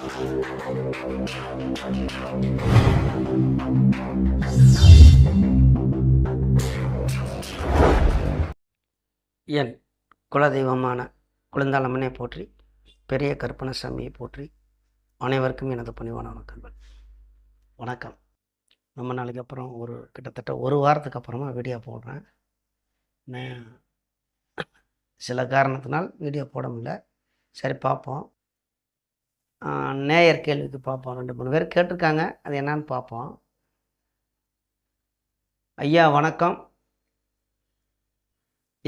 என் குலதெய்வமான குழந்தாளம்மனை போற்றி, பெரிய கருப்பணசாமியை போற்றி, அனைவருக்கும் எனது பணிவான வணக்கங்கள். வணக்கம். ரொம்ப நாளைக்கு அப்புறம் கிட்டத்தட்ட ஒரு வாரத்துக்கு அப்புறமா வீடியோ போடுறேன். நான் சில காரணத்தினால் வீடியோ போட முடியல. சரி பார்ப்போம். நேயர் கேள்விக்கு பார்ப்போம். 2-3 பேர் கேட்டிருக்காங்க, அது என்னன்னு பார்ப்போம். ஐயா வணக்கம்.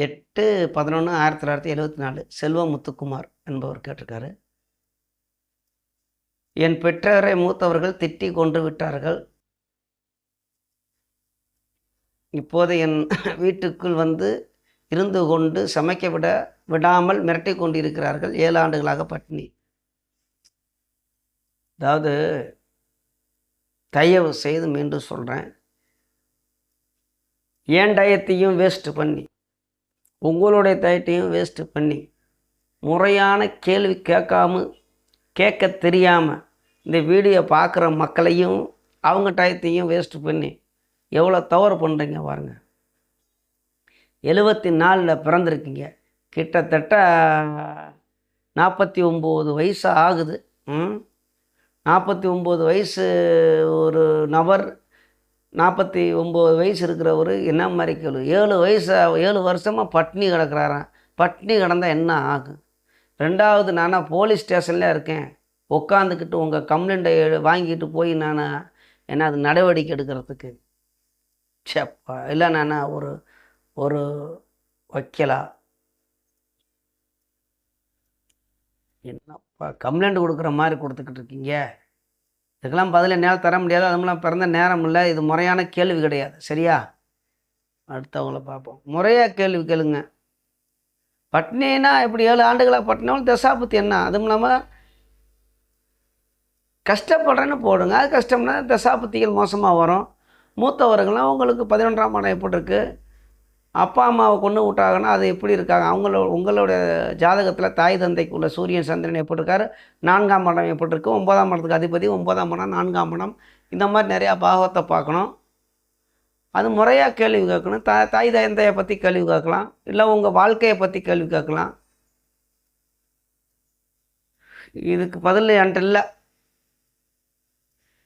8/11/1974 செல்வம் முத்துக்குமார் என்பவர் கேட்டிருக்காரு. என் பெற்றோரை மூத்தவர்கள் திட்டி கொன்று விட்டார்கள். இப்போது என் வீட்டுக்குள் வந்து இருந்து கொண்டு சமைக்க விடாமல் மிரட்டி கொண்டிருக்கிறார்கள். 7 ஆண்டுகளாக பட்டினி. அதாவது தயவு செய்து மீண்டும் சொல்கிறேன், ஏன் டயத்தையும் வேஸ்ட் பண்ணி, உங்களுடைய டயத்தையும் வேஸ்ட் பண்ணி, முறையான கேள்வி கேட்க தெரியாமல் இந்த வீடியோ பார்க்குற மக்களையும் அவங்க டயத்தையும் வேஸ்ட் பண்ணி எவ்வளோ தவறு பண்ணுறீங்க பாருங்க. 74 பிறந்திருக்கீங்க, கிட்டத்தட்ட 49 வயசு ஆகுது. 49 வயசு ஒரு நபர், 49 வயசு இருக்கிறவர் என்ன மாதிரி கேள்வி? 7 வருஷமாக பட்னி கிடக்கிறாராம். பட்னி கிடந்தால் என்ன ஆகும்? 2வது, நான் போலீஸ் ஸ்டேஷனில் இருக்கேன், உட்காந்துக்கிட்டு உங்கள் கம்ப்ளைண்ட்டை வாங்கிட்டு போய் நான் என்ன அது நடவடிக்கை எடுக்கிறதுக்கு சப்பா இல்லை, நான் ஒரு வைக்கலா என்னப்பா கம்ப்ளைண்ட் கொடுக்குற மாதிரி கொடுத்துக்கிட்டு இருக்கீங்க? இதுக்கெல்லாம் பதில் என்னால் தர முடியாது. அதுமெல்லாம் பிறந்த நேரம் இல்லை. இது முறையான கேள்வி கிடையாது. சரியா? அடுத்தவங்கள பார்ப்போம். முறையாக கேள்வி கேளுங்க. பட்னினா இப்படி 7 ஆண்டுகளாக பட்டினாலும் தசாபுத்தி என்ன? அதுவும் இல்லாமல் கஷ்டப்படுறேன்னு போடுங்க. அது கஷ்டம்னா தசாபுத்திகள் மோசமாக வரும். மூத்தவர்கள்லாம் உங்களுக்கு 11ஆம் இடம் எப்படி இருக்குது? அப்பா அம்மாவை கொண்டு விட்டாங்கன்னா அது எப்படி இருக்காங்க? உங்களுடைய ஜாதகத்தில் தாய் தந்தைக்கு உள்ள சூரியன் சந்திரன் எப்படி இருக்கார்? 4ஆம் இடம் எப்படி இருக்குது? 9ஆம் இடத்துக்கு அதிபதி, 9ஆம் இடம், 4ஆம் இடம், இந்த மாதிரி நிறையா பாகத்தை பார்க்கணும். அது முறையாக கேள்வி கேட்கணும். தாய் தந்தையை பற்றி கேள்வி கேட்கலாம், இல்லை உங்கள் வாழ்க்கையை பற்றி கேள்வி கேட்கலாம். இதுக்கு பதில் என்கிட்ட இல்லை.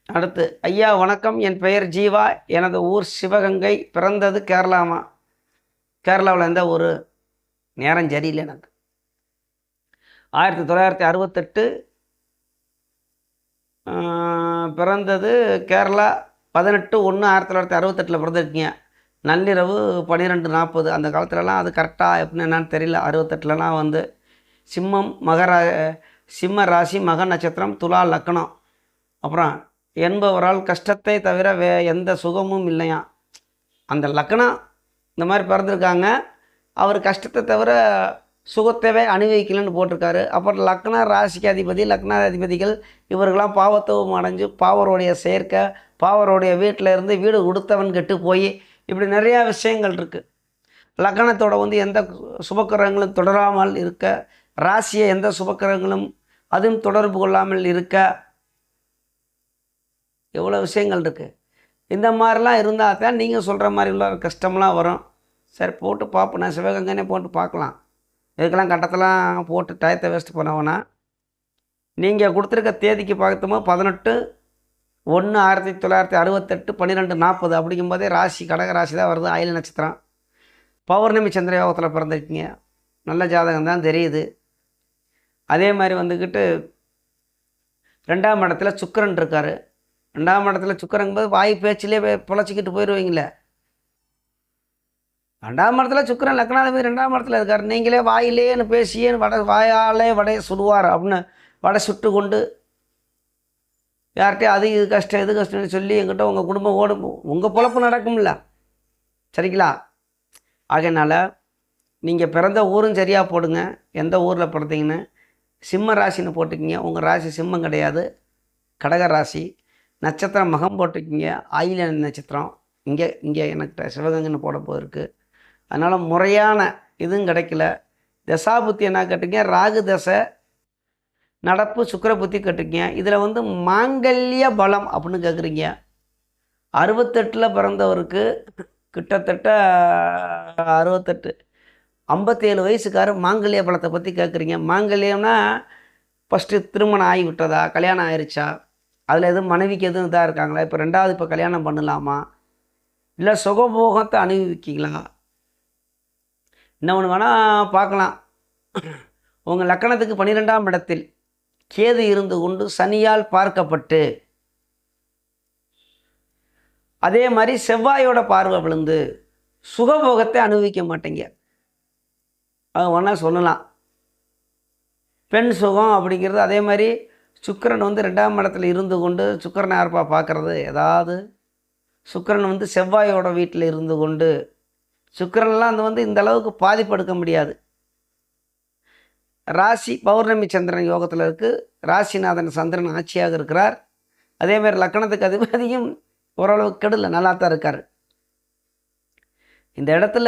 அடுத்து, ஐயா வணக்கம், என் பெயர் ஜீவா, எனது ஊர் சிவகங்கை, பிறந்தது கேரளாவில் எந்த ஊர்? நேரம் சரியில்லை எனக்கு. 1968 பிறந்தது கேரளா. 18/1/1968 பிறந்திருக்கீங்க. நள்ளிரவு 12:40. அந்த காலத்துலலாம் அது கரெக்டாக எப்படின்னு என்னன்னு தெரியல. 68லலாம் வந்து சிம்ம ராசி, மக நட்சத்திரம், துலா லக்னம். அப்புறம் என்பவரால் கஷ்டத்தை தவிர எந்த சுகமும் இல்லையா. அந்த லக்னம் இந்த மாதிரி பிறந்திருக்காங்க. அவர் கஷ்டத்தை தவிர சுகத்தவே அனுபவிக்கலன்னு போட்டிருக்காரு. அப்புறம் லக்ன ராசிக்கு அதிபதி, லக்னாதிபதிகள் இவர்களாம் பாவத்துவம் அடைஞ்சு பாவருடைய சேர்க்கை, பாவருடைய வீட்டில் இருந்து வீடு கொடுத்தவன் கெட்டு போய், இப்படி நிறையா விஷயங்கள் இருக்குது. லக்னத்தோட வந்து எந்த சுபக்கிரகங்களும் தொடராமல் இருக்க, ராசியை எந்த சுபக்கிரகங்களும் அதுவும் தொடர்பு கொள்ளாமல் இருக்க, எவ்வளோ விஷயங்கள் இருக்குது. இந்த மாதிரிலாம் இருந்தால் தான் நீங்கள் சொல்கிற மாதிரி உள்ள கஷ்டம்லாம் வரும். சரி போட்டு பார்ப்போம். நான் சிவகங்கனே போட்டு பார்க்கலாம். இதுக்கெல்லாம் கட்டத்தெல்லாம் போட்டு டயத்தை வேஸ்ட் பண்ணவோன்னா, நீங்கள் கொடுத்துருக்க தேதிக்கு பார்க்கும்போது 18/1/1968 12:40 அப்படிங்கும்போதே ராசி கடக ராசி தான் வருது. ஆயில நட்சத்திரம், பௌர்ணமி சந்திர யோகத்தில் பிறந்திருக்கீங்க. நல்ல ஜாதகம் தான் தெரியுது. அதே மாதிரி வந்துக்கிட்டு 2ஆம் இடத்துல சுக்கிரன் இருக்கார். 2ஆம் இடத்துல சுக்கிரங்கும்போது வாய் பேச்சிலே பொழைச்சிக்கிட்டு போயிடுவீங்களே. 2ஆம் இடத்துல சுக்கிரன் லக்னாதிபதி 2ஆம் இடத்துல இருக்கார். நீங்களே வாயிலேன்னு பேசியே வாயாலே வடையை சுடுவார் அப்படின்னு வடை சுட்டு கொண்டு யார்கிட்டயும் அது இது கஷ்டம் இது கஷ்டம்னு சொல்லி என்கிட்ட உங்கள் குடும்பம் ஓடும், உங்கள் பொழப்பு நடக்கும்ல. சரிங்களா? ஆகையினால நீங்கள் பிறந்த ஊரும் சரியாக போடுங்க. எந்த ஊரில் பிறந்தீங்கன்னு சிம்ம ராசின்னு போட்டுக்கிங்க. உங்கள் ராசி சிம்மம் கிடையாது, கடக ராசி. நட்சத்திரம் மகம் போட்டிருக்கீங்க, ஆயில நட்சத்திரம். இங்கே எனக்கு சிவகங்கன்னு போட போயிருக்கு. அதனால் முறையான இதுவும் கிடைக்கல. தசாபுத்தி என்ன கேட்டிங்க? ராகு தசை நடப்பு சுக்கிர புத்தி கேட்டிருக்கீங்க. இதில் வந்து மாங்கல்ய பலம் அப்படின்னு கேட்குறீங்க. 68 பிறந்தவருக்கு கிட்டத்தட்ட 68 57 வயசுக்காரர் மாங்கல்ய பலத்தை பற்றி கேட்குறீங்க. மாங்கல்யம்னா ஃபஸ்ட்டு திருமணம் ஆகிவிட்டதா, கல்யாணம் ஆயிடுச்சா, அதில் எதுவும் மனைவிக்கு எதுவும் இதாக இருக்காங்களா, இப்போ 2வது இப்போ கல்யாணம் பண்ணலாமா, இல்லை சுகபோகத்தை அனுபவிக்கிங்களா, இன்னொன்று வேணால் பார்க்கலாம். உங்கள் லக்கணத்துக்கு 12ஆம் இடத்தில் கேது இருந்து கொண்டு சனியால் பார்க்கப்பட்டு அதே மாதிரி செவ்வாயோட பார்வை விழுந்து சுகபோகத்தை அனுபவிக்க மாட்டேங்க. அது ஒன்றா சொல்லலாம். பெண் சுகம் அப்படிங்கிறது அதே மாதிரி சுக்கிரன் வந்து 2ஆம் இடத்துல இருந்து கொண்டு சுக்கிரனை யார்ப்பா பார்க்குறது, ஏதாவது சுக்கிரன் வந்து செவ்வாயோட வீட்டில் இருந்து கொண்டு சுக்கிரன்லாம் அது வந்து இந்த அளவுக்கு பாதிப்பு எடுக்க முடியாது. ராசி பௌர்ணமி சந்திரன் யோகத்தில் இருக்குது. ராசிநாதன் சந்திரன் ஆட்சியாக இருக்கிறார். அதேமாதிரி லக்கணத்துக்கு அதிபதியும் ஓரளவுக்கு கெடல, நல்லா தான் இருக்கார். இந்த இடத்துல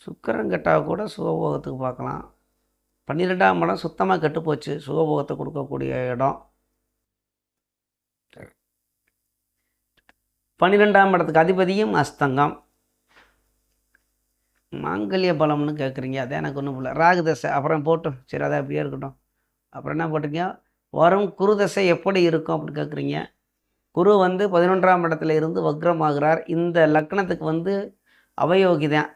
சுக்கிரன் கெட்டால் கூட சுகபோகத்துக்கு பார்க்கலாம். 12ஆம் இடம் சுத்தமாக கெட்டு போச்சு, சுகபோகத்தை கொடுக்கக்கூடிய இடம். 12ஆம் இடத்துக்கு அதிபதியும் அஸ்தங்கம். மாங்கல்ய பலம்னு கேட்குறீங்க, அதே எனக்கு ஒன்றும் இல்லை. ராகு தசை அப்புறம் போட்டோம், சரி அதை அப்படியே இருக்கட்டும். அப்புறம் என்ன போட்டிருக்கீங்க, வரும் குரு தசை எப்படி இருக்கும் அப்படின்னு கேட்குறீங்க. குரு வந்து 11ஆம் இடத்துல இருந்து வக்ரமாகிறார். இந்த லக்னத்துக்கு வந்து அவயோகி தான்,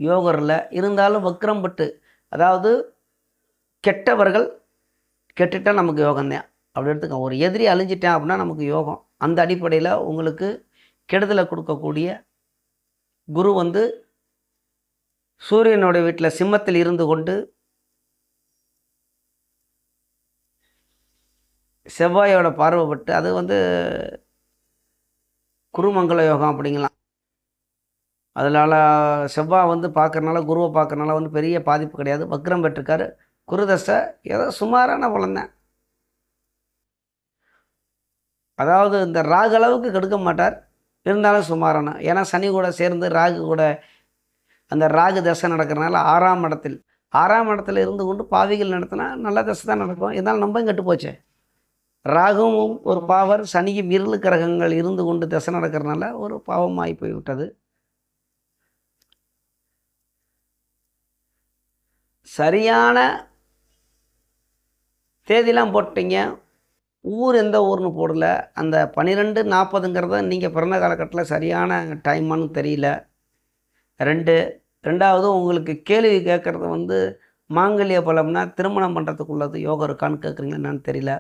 யோகரில் இருந்தாலும் வக்ரம் பட்டு, அதாவது கெட்டவர்கள் கெட்டுட்டால் நமக்கு யோகம்தான் அப்படி எடுத்துக்க. ஒரு எதிரி அழிஞ்சிட்டேன் அப்படின்னா நமக்கு யோகம். அந்த அடிப்படையில் உங்களுக்கு கெடுதலை கொடுக்கக்கூடிய குரு வந்து சூரியனுடைய வீட்டில் சிம்மத்தில் இருந்து கொண்டு செவ்வாயோட பார்வைப்பட்டு, அது வந்து குருமங்கள யோகம் அப்படிங்கலாம். அதனால் செவ்வாய் வந்து பார்க்குறனால, குருவை பார்க்குறனால வந்து பெரிய பாதிப்பு கிடையாது. வக்ரம் பெற்றிருக்காரு. குருதசை ஏதோ சுமாரான பலன்தான். அதாவது இந்த ராகு அளவுக்கு கெடுக்க மாட்டார், இருந்தாலும் சுமாரான. ஏன்னா சனி கூட சேர்ந்து ராகு கூட அந்த ராகு தசை நடக்கிறனால 6ஆம் இடத்துல இருந்து கொண்டு பாவிகள் நடத்தினா நல்ல தசை தான் நடக்கும். இருந்தாலும் நம்ம கெட்டு போச்சே. ராகுவும் ஒரு பாவர், சனியும் இருளு கிரகங்கள் இருந்து கொண்டு தசை நடக்கிறதுனால ஒரு பாவமாகி போய்விட்டது. சரியான தேதிலாம் போட்டீங்க, ஊர் எந்த ஊர்னு போடல. அந்த 12:40ங்கிறத நீங்கள் பிறந்த காலகட்டத்தில் சரியான டைமானு தெரியல. 2வது உங்களுக்கு கேள்வி கேட்குறது வந்து மாங்கல்ய பலம்னா திருமணம் பண்ணுறதுக்குள்ளது யோகம் இருக்கான்னு கேட்குறீங்க, என்னன்னு தெரியல.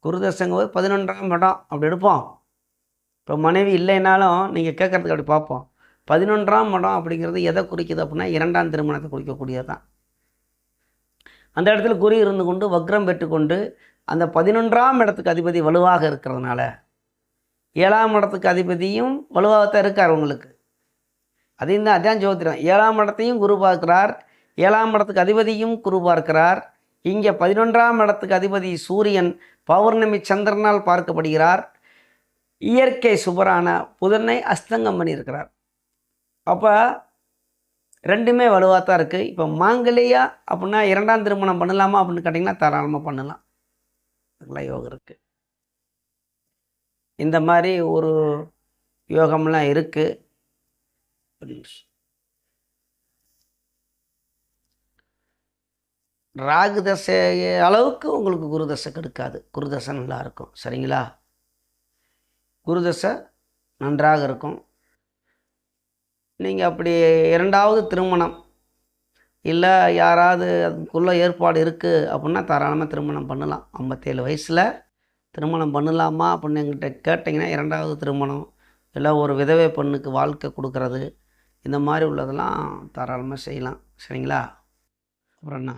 குருதசைங்க 11ஆம் இடம் அப்படி எடுப்போம். இப்போ மனைவி இல்லைனாலும் நீங்கள் கேட்குறதுக்கு அப்படி பார்ப்போம். 11ஆம் இடம் அப்படிங்கிறது எதை குறிக்குது அப்படின்னா 2ஆம் திருமணத்தை குறிக்கக்கூடியது தான். அந்த இடத்துல குறி இருந்து கொண்டு வக்ரம் பெற்றுக்கொண்டு அந்த 11ஆம் இடத்துக்கு அதிபதி வலுவாக இருக்கிறதுனால 7ஆம் இடத்துக்கு அதிபதியும் வலுவாகத்தான் இருக்கார் உங்களுக்கு. அதையும் தான் அதான் ஜோதிடம். 7ஆம் இடத்தையும் குரு பார்க்கிறார், 7ஆம் இடத்துக்கு அதிபதியும் குரு பார்க்கிறார். இங்கே 11ஆம் இடத்துக்கு அதிபதி சூரியன் பௌர்ணமி சந்திரனால் பார்க்கப்படுகிறார். இயற்கை சுபரான புதனை அஸ்தங்கம் பண்ணியிருக்கிறார். அப்போ ரெண்டுமே வலுவாக தான் இருக்குது. இப்போ மாங்கல்யா அப்படின்னா 2ஆம் திருமணம் பண்ணலாமா அப்படின்னு கேட்டிங்கன்னா தாராளமாக பண்ணலாம், அதெல்லாம் யோகம் இருக்குது. இந்த மாதிரி ஒரு யோகம்லாம் இருக்குது. ராகு தசை அளவுக்கு உங்களுக்கு குரு தசை கெடுக்காது. குரு தசை நல்லா இருக்கும், சரிங்களா? குரு தசை நன்றாக இருக்கும். நீங்கள் அப்படி 2வது திருமணம் இல்லை யாராவது அதுக்குள்ளே ஏற்பாடு இருக்குது அப்படின்னா தாராளமாக திருமணம் பண்ணலாம். 57 வயசில் திருமணம் பண்ணலாமா அப்படின்னு எங்கிட்ட கேட்டிங்கன்னா 2வது திருமணம் இல்லை ஒரு விதவை பெண்ணுக்கு வாழ்க்கை கொடுக்கறது, இந்த மாதிரி உள்ளதெல்லாம் தாராளமாக செய்யலாம், சரிங்களா? அப்புறம் என்ன,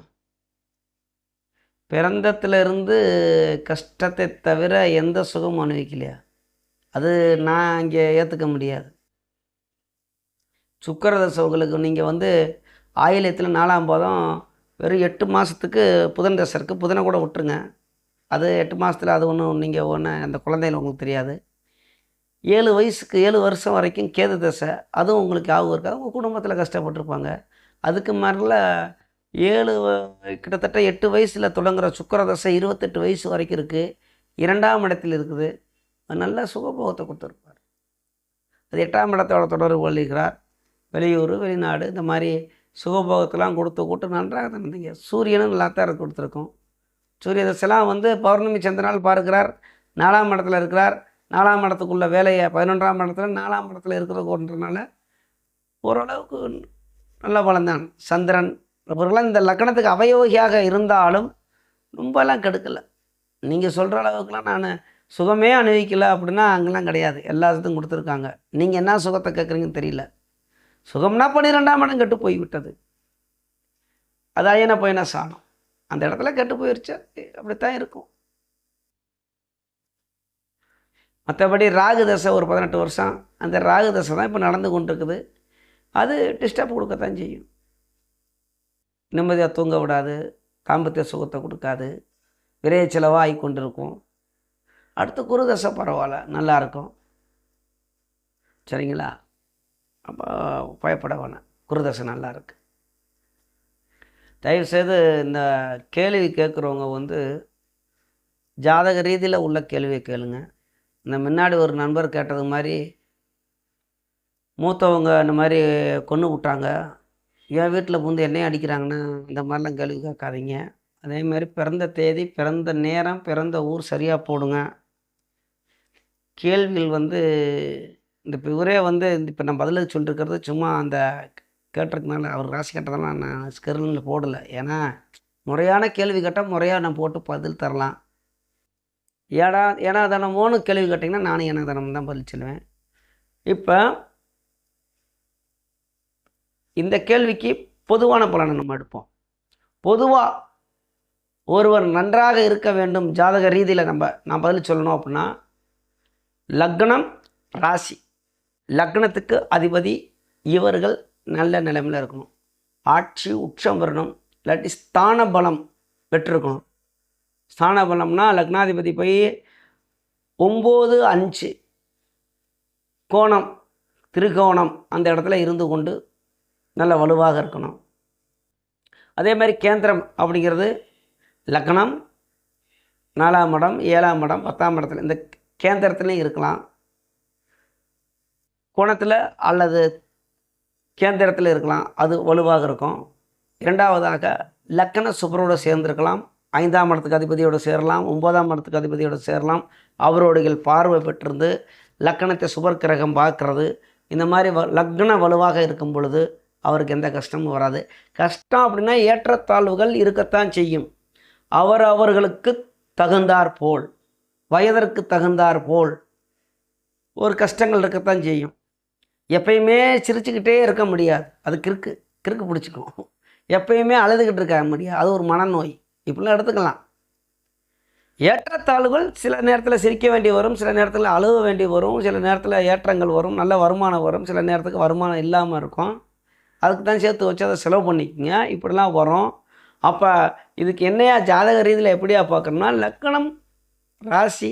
பிறந்தத்திலிருந்து கஷ்டத்தை தவிர எந்த சுகமும் அனுபவிக்கலையா? அது நான் இங்கே ஏற்றுக்க முடியாது. சுக்கிரதசை உங்களுக்கு நீங்கள் வந்து ஆயில்யத்தில் 4ஆம் பாதம் வெறும் 8 மாதத்துக்கு புதன் தசை இருக்குது. புதனை கூட விட்டுருங்க, அது 8 மாதத்தில் அது ஒன்றும் நீங்கள் அந்த குழந்தைகள் உங்களுக்கு தெரியாது. 7 வயசுக்கு 7 வருஷம் வரைக்கும் கேது தசை, அதுவும் உங்களுக்கு ஆகும் இருக்காது. உங்கள் குடும்பத்தில் கஷ்டப்பட்டுருப்பாங்க. அதுக்கு மேலே கிட்டத்தட்ட 8 வயசில் தொடங்குகிற சுக்கிரதசை 28 வயசு வரைக்கும் இருக்குது. 2ஆம் இடத்தில் இருக்குது. அது நல்ல சுகபோகத்தை கொடுத்துருப்பார். அது 8ஆம் இடத்தோட தொடர்பு கொள்கிறார். வெளியூர் வெளிநாடு இந்த மாதிரி சுகபோகத்தெல்லாம் கொடுத்து நன்றாக தான் இருந்தீங்க. சூரியனும் நல்லா தான் கொடுத்துருக்கோம். சூரிய தசைலாம் பௌர்ணமி சந்திரனால் பார்க்கிறார். 4ஆம் இடத்துல இருக்கிறார். 4ஆம் இடத்துக்குள்ள வேலையை 11ஆம் இடத்துல 4ஆம் இடத்துல இருக்கிறதுன்றனால ஓரளவுக்கு நல்ல பலன்தான். சந்திரன் இவர்களாம் இந்த லக்கணத்துக்கு அவயோகியாக இருந்தாலும் ரொம்பலாம் கெடுக்கலை. நீங்கள் சொல்கிற அளவுக்குலாம் நான் சுகமே அனுபவிக்கலை அப்படின்னா அங்கெல்லாம் கிடையாது. எல்லாத்துக்கும் கொடுத்துருக்காங்க. நீங்கள் என்ன சுகத்தை கேட்குறீங்கன்னு தெரியல. சுகம்னா 12ஆம் இடம் கெட்டு போய்விட்டது. அது அயன பயன சாணம். அந்த இடத்துல கெட்டு போயிடுச்சு. அப்படித்தான் இருக்கும். மற்றபடி ராகு தசை ஒரு 18 வருஷம். அந்த ராகு தசை தான் இப்போ நடந்து கொண்டு இருக்குது. அது டிஸ்டர்ப் கொடுக்கத்தான் செய்யும். நிம்மதியாக தூங்க விடாது. தாம்பத்திய சுகத்தை கொடுக்காது. விரைய செலவாக ஆகி கொண்டு இருக்கும். அடுத்து குரு தசை பரவாயில்ல, நல்லாயிருக்கும். சரிங்களா? அப்போ பயப்பட வேணாம். குரு தசை நல்லா இருக்கு. தயவுசெய்து இந்த கேள்வி கேட்குறவங்க ஜாதக ரீதியில் உள்ள கேள்வியை கேளுங்க. இந்த முன்னாடி ஒரு நண்பர் கேட்டது மாதிரி மூத்தவங்க இந்த மாதிரி கொன்று விட்டாங்க, என் வீட்டில் என்னையும் அடிக்கிறாங்கன்னு இந்த மாதிரிலாம் கேள்வி கேட்காதீங்க. அதேமாதிரி பிறந்த தேதி, பிறந்த நேரம், பிறந்த ஊர் சரியாக போடுங்க. கேள்விகள் இந்த இவரே இப்போ நான் பதில் சொல்லிருக்கிறது சும்மா அந்த கேட்டிருக்கனால அவர் ராசி கேட்டதெல்லாம் நான் ஸ்கெர்லில் போடலை. ஏன்னா முறையான கேள்வி கேட்டால் முறையாக நான் போட்டு பதில் தரலாம். ஏன்னா தானமோன்னு கேள்வி கேட்டிங்கன்னா நானும் ஏன்னா தானம் தான் பதில் சொல்லுவேன். இப்போ இந்த கேள்விக்கு பொதுவான பலனை நம்ம எடுப்போம். பொதுவாக ஒருவர் நன்றாக இருக்க வேண்டும் ஜாதக ரீதியில் நான் பதில் சொல்லணும் அப்படின்னா, லக்னம் ராசி, லக்னத்துக்கு அதிபதி இவர்கள் நல்ல நிலைமையில் இருக்கணும். ஆட்சி உச்சம் வரணும். இல்லாட்டி ஸ்தான பலம் பெற்றிருக்கணும். ஸ்தான பலம்னா லக்னாதிபதி போய் 9-5 கோணம், திரிகோணம் அந்த இடத்துல இருந்து கொண்டு நல்ல வலுவாக இருக்கணும். அதே மாதிரி கேந்திரம் அப்படிங்கிறது லக்னம், 4ஆம் இடம், 7ஆம் இடம், 10ஆம் இடத்துல இந்த கேந்திரத்துலேயும் இருக்கலாம். கோணத்தில் அல்லது கேந்திரத்தில் இருக்கலாம். அது வலுவாக இருக்கும். இரண்டாவதாக லக்கண சுபரோடு சேர்ந்திருக்கலாம். 5ஆம் இடத்துக்கு அதிபதியோடு சேரலாம். 9ஆம் இடத்துக்கு அதிபதியோடு சேரலாம். அவரோடைய பார்வை பெற்றிருந்து லக்கணத்தை சுபர் கிரகம் பார்க்கறது. இந்த மாதிரி லக்ன வலுவாக இருக்கும் பொழுது அவருக்கு எந்த கஷ்டமும் வராது. கஷ்டம் அப்படின்னா ஏற்றத்தாழ்வுகள் இருக்கத்தான் செய்யும். அவர்களுக்கு தகுந்தாற் போல், வயதிற்கு தகுந்தாற் போல் ஒரு கஷ்டங்கள் இருக்கத்தான் செய்யும். எப்பயுமே சிரிச்சுக்கிட்டே இருக்க முடியாது. அது கிறுக்கு பிடிச்சிக்கும். எப்பயுமே அழுதுகிட்டு இருக்க முடியாது. அது ஒரு மனநோய். இப்படிலாம் எடுத்துக்கலாம். ஏற்றத்தாழ்வுகள் சில நேரத்தில் சிரிக்க வேண்டி வரும், சில நேரத்தில் அழுக வேண்டி வரும், சில நேரத்தில் ஏற்றங்கள் வரும், நல்ல வருமானம் வரும், சில நேரத்துக்கு வருமானம் இல்லாமல் இருக்கும். அதுக்கு தான் சேர்த்து வச்சு அதை செலவு பண்ணிக்கோங்க. இப்படிலாம் வரும். அப்போ இதுக்கு என்னையா ஜாதக ரீதியில் எப்படியா பார்க்கணும்னா, லக்கணம் ராசி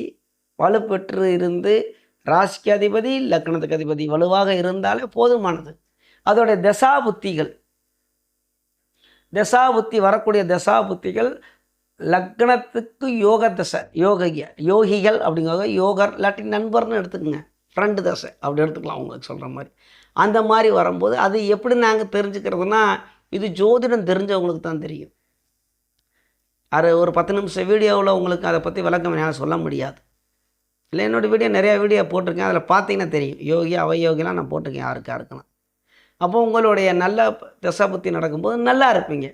வலுப்பெற்று இருந்து ராசிக்கு அதிபதி லக்கணத்துக்கு அதிபதி வலுவாக இருந்தாலே போதுமானது. அதோடைய தசாபுத்தி வரக்கூடிய தசாபுத்திகள் லக்னத்துக்கு யோக தசை, யோகிகள் அப்படிங்கிறத யோகர் இல்லாட்டி நண்பர்னு எடுத்துக்கோங்க, ஃப்ரெண்டு தசை அப்படி எடுத்துக்கலாம். உங்களுக்கு சொல்கிற மாதிரி அந்த மாதிரி வரும்போது அது எப்படி நாங்கள் தெரிஞ்சுக்கிறதுனா, இது ஜோதிடம் தெரிஞ்சவங்களுக்கு தான் தெரியும். அது ஒரு 10 நிமிஷம் வீடியோவில் உங்களுக்கு அதை பற்றி விளக்கம் என்னால் சொல்ல முடியாது. இல்லை, என்னோடய நிறையா வீடியோ போட்டிருக்கேன். அதில் பார்த்தீங்கன்னா தெரியும். யோகி அவயோகிலாம் நான் போட்டிருக்கேன் யாருக்காருக்கலாம். அப்போ உங்களுடைய நல்ல தசாபுத்தி நடக்கும்போது நல்லா இருப்பீங்க.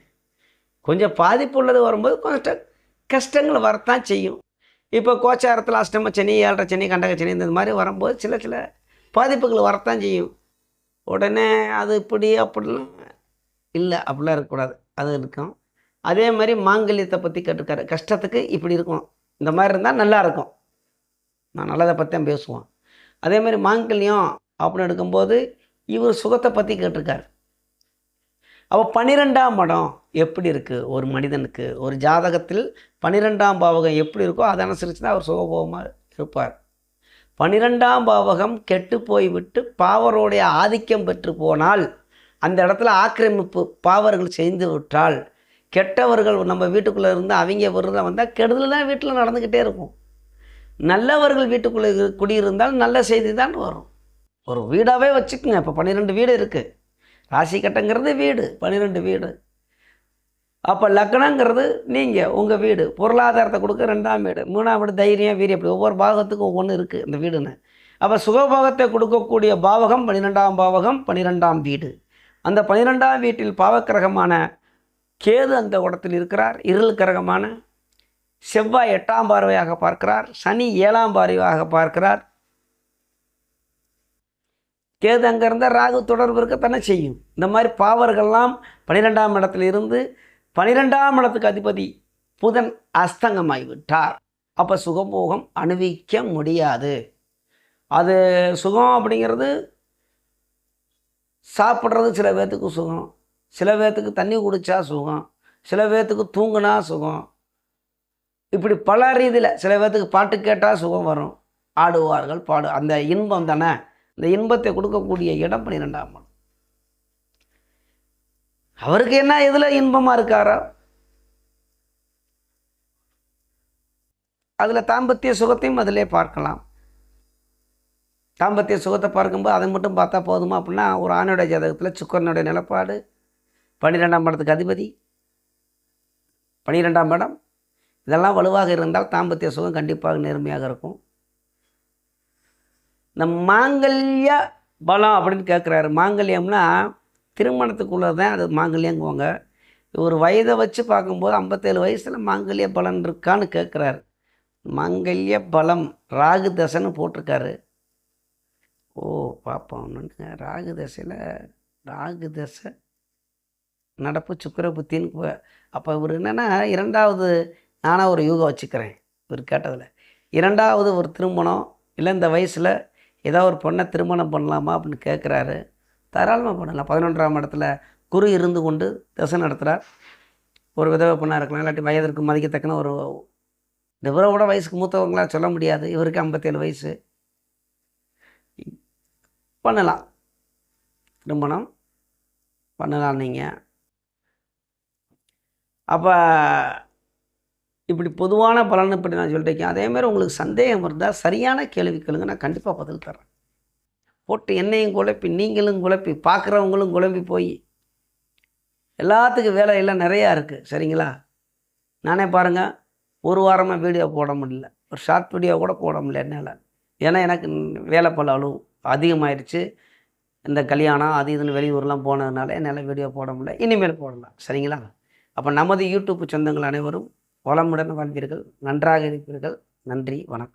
கொஞ்சம் பாதிப்பு உள்ளது வரும்போது கொஞ்சம் கஷ்டங்கள் வரத்தான் செய்யும். இப்போ கோச்சாரத்தில் அஷ்டம சனி, 7.5 சனி, கண்டக சனி இந்த மாதிரி வரும்போது சில பாதிப்புகள் வரத்தான் செய்யும். உடனே அது இப்படி அப்படிலாம் இல்லை, அப்படிலாம் இருக்கக்கூடாது. அது இருக்கும். அதே மாதிரி மாங்கல்யத்தை பற்றி கேட்டிருக்காரு. கஷ்டத்துக்கு இப்படி இருக்கும், இந்த மாதிரி இருந்தால் நல்லா இருக்கும். நான் நல்லதை பற்றி தான் பேசுவோம். அதே மாதிரி மாங்கல்யம் அப்படின்னு எடுக்கும்போது இவர் சுகத்தை பற்றி கேட்டிருக்காரு. அப்போ 12ஆம் இடம் எப்படி இருக்குது ஒரு மனிதனுக்கு, ஒரு ஜாதகத்தில் 12ஆம் பாவகம் எப்படி இருக்கோ அதை அனுசரித்து தான் அவர் சுகபோகமாக இருப்பார். 12ஆம் பாவகம் கெட்டு போய்விட்டு பாவருடைய ஆதிக்கம் பெற்று போனால், அந்த இடத்துல ஆக்கிரமிப்பு பாவர்கள் செய்து விட்டால் கெட்டவர்கள் நம்ம வீட்டுக்குள்ளே இருந்து அவங்க விரதம் வந்தால் கெடுதல் தான் வீட்டில் நடந்துக்கிட்டே இருக்கும். நல்லவர்கள் வீட்டுக்குள்ளே குடியிருந்தால் நல்ல செய்தி தான் வரும். ஒரு வீடாகவே வச்சுக்கோங்க. இப்போ 12 வீடு இருக்குது. ராசி கட்டங்கிறது வீடு, 12 வீடு. அப்போ லக்னங்கிறது நீங்கள் உங்கள் வீடு, பொருளாதாரத்தை கொடுக்க 2ஆம் வீடு, 3ஆம் வீடு தைரியம் வீரியம், அப்படி ஒவ்வொரு பாவகத்துக்கும் ஒவ்வொன்று இருக்குது இந்த வீடுன்னு. அப்போ சுகபோகத்தை கொடுக்கக்கூடிய பாவகம் 12ஆம் பாவகம், 12ஆம் வீடு. அந்த 12ஆம் வீட்டில் பாவக்கிரகமான கேது அந்த இடத்தில் இருக்கிறார். இருள் கிரகமான செவ்வாய் 8ஆம் பார்வையாக பார்க்கிறார். சனி 7ஆம் பார்வையாக பார்க்கிறார். கேது அங்கே இருந்தால் ராகு தொடர்பு இருக்கத்தானே செய்யும். இந்த மாதிரி பாவர்கள்லாம் 12ஆம் இடத்துல இருந்து 12ஆம் இடத்துக்கு அதிபதி புதன் அஸ்தங்கமாகிவிட்டார். அப்போ சுகபோகம் அனுபவிக்க முடியாது. அது சுகம் அப்படிங்கிறது சாப்பிட்றது சில பேர்த்துக்கு சுகம், சில பேர்த்துக்கு தண்ணி குடித்தா சுகம், சில பேர்த்துக்கு தூங்கினா சுகம், இப்படி பல ரீதியில். சில பேர்த்துக்கு பாட்டு கேட்டால் சுகம் வரும், ஆடுவார்கள் பாடு, அந்த இன்பம் தானே. இந்த இன்பத்தை கொடுக்கக்கூடிய இடம் 12ஆம் இடம். அவருக்கு என்ன எதில் இன்பமாக இருக்காரோ அதில் தாம்பத்திய சுகத்தையும் அதிலே பார்க்கலாம். தாம்பத்திய சுகத்தை பார்க்கும்போது அதை மட்டும் பார்த்தா போதுமா அப்படின்னா, ஒரு ஆணுடைய ஜாதகத்தில் சுக்கிரனுடைய நிலப்பாடு 12ஆம் இடத்துக்கு அதிபதி, 12ஆம் இடம், இதெல்லாம் வலுவாக இருந்தால் தாம்பத்திய சுகம் கண்டிப்பாக நேர்மையாக இருக்கும். இந்த மாங்கல்ய பலம் அப்படின்னு கேட்குறாரு. மாங்கல்யம்னா திருமணத்துக்குள்ளே தான் அது மாங்கல்யங்குவாங்க. ஒரு வயதை வச்சு பார்க்கும்போது 57 வயசில் மாங்கல்ய பலன் இருக்கான்னு கேட்குறாரு. மாங்கல்ய பலம் ராகு தசைன்னு போட்டிருக்காரு. ஓ பார்ப்போம் ஒன்றுங்க. ராகு தசை நடப்பு சுக்கிர புத்தின்னு. அப்போ இவர் என்னென்னா 2வது, நானாக ஒரு யூகம் வச்சுக்கிறேன் இவர் கேட்டதில், 2வது ஒரு திருமணம் இல்லை இந்த வயசில் ஏதோ ஒரு பொண்ணை திருமணம் பண்ணலாமா அப்படின்னு கேட்குறாரு. தாராளமாக பண்ணலாம். 11ஆம் இடத்துல குரு இருந்து கொண்டு தசை நடத்துகிறார். ஒரு விதவை பொண்ணாக இருக்கலாம், இல்லாட்டி வயதிற்கு மதிக்கத்தக்கன ஒரு இவரோட வயசுக்கு மூத்தவங்களாம் சொல்ல முடியாது. இவருக்கு 57 வயசு. பண்ணலாம், திருமணம் பண்ணலாம் நீங்கள். அப்போ இப்படி பொதுவான பலன் இப்படி நான் சொல்லிட்டேன். அதேமாதிரி உங்களுக்கு சந்தேகம் இருந்தால் சரியான கேள்வி கேளுங்க, நான் கண்டிப்பாக பதில் தர்றேன். போட்டு என்னையும் குழப்பி நீங்களும் குழப்பி பார்க்குறவங்களும் குழம்பி போய் எல்லாத்துக்கும் வேலையெல்லாம் நிறையா இருக்குது. சரிங்களா? நானே பாருங்கள், ஒரு வாரமாக வீடியோ போட முடியல, ஒரு ஷார்ட் வீடியோ கூட போட முடியல என்னால். ஏன்னா எனக்கு வேலை பல அளவு அதிகமாகிடுச்சு. இந்த கல்யாணம் அது இதுன்னு வெளியூர்லாம் போனதுனால என்னால் வீடியோ போட முடியல. இனிமேல் போடலாம். சரிங்களா? அப்போ நமது யூடியூப் சொந்தங்கள் அனைவரும் வளமுடன் வாழ்வீர்கள், நன்றாக இருப்பீர்கள். நன்றி, வணக்கம்.